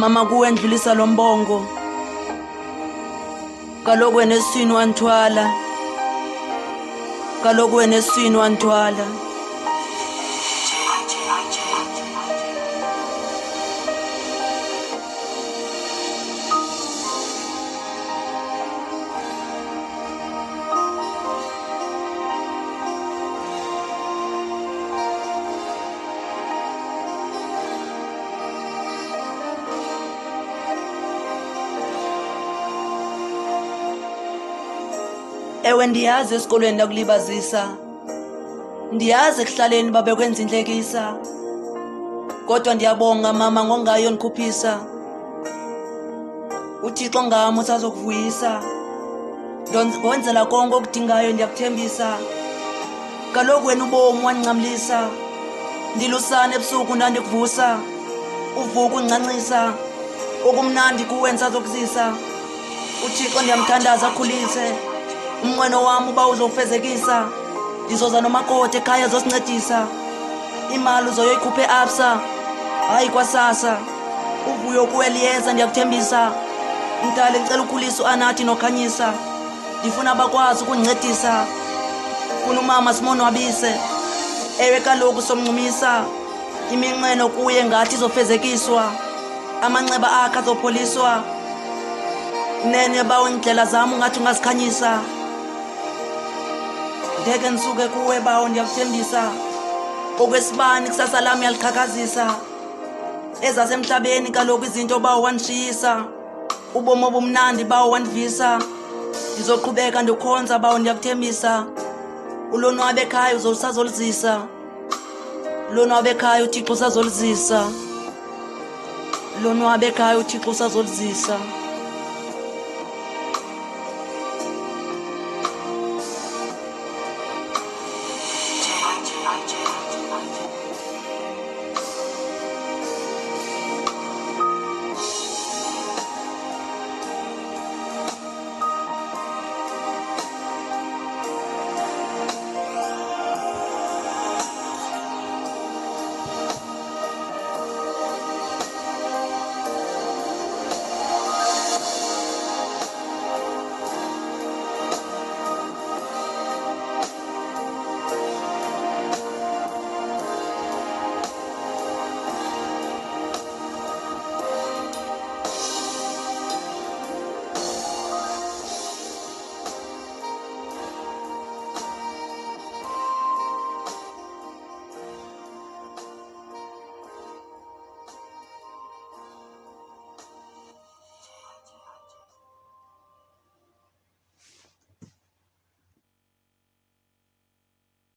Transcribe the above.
mama kuwe ndlulisa lo mbongo kaloku wena esini wanthwala kaloku wena esini wanthwala ewe ndiyazi esikolweni lakulibazisa ndiyazi ekuhlaleni babekwenza inhlekisa kodwa ndiyabonga mama ngongayo nikhuphisa uThixo ngami usazokuvuyisa ndonzela konke okudingayo ndiyakuthembisa kaloku wena ubomi wancamlisa ndilusana ebusuku ndandikuvusa uvuka uncancisa okumnandi kuwe nisazokuzisa uThixo ndiyamthandaza akhulise umnqweno wami uba uzofezekisa ndizoza nomakoti ekhaya zosincedisa imali uzoyikhuphe absa hayi kwasasa uvuyo kuwe liyeza ndiyakuthembisa mdala ngicela ukhulisa anathi nokhanyisa ndifuna bakwazi ukundincedisa funa umama simonwabise ewe kaloku somncumisa iminqweno kuye ngathi izofezekiswa amanxeba akhe azopholiswa nene bawo indlela zami ungathi ungazikhanyisa ngeke nisuke kuwe bawo ndiyakuthembisa okwesibani kusasa lami yaliqhakazisa ezasemhlabeni kaloku izinto bawo wandishiyisa ubomi obumnandi bawo wandivisa ndizoqhubeka ndikhonza bawo ndiyakuthembisa ulonwabe ekhaya uzosazolizisa lonwabe ekhaya uThixo usazolizisa lonwabe ekhaya uThixo usazolizisa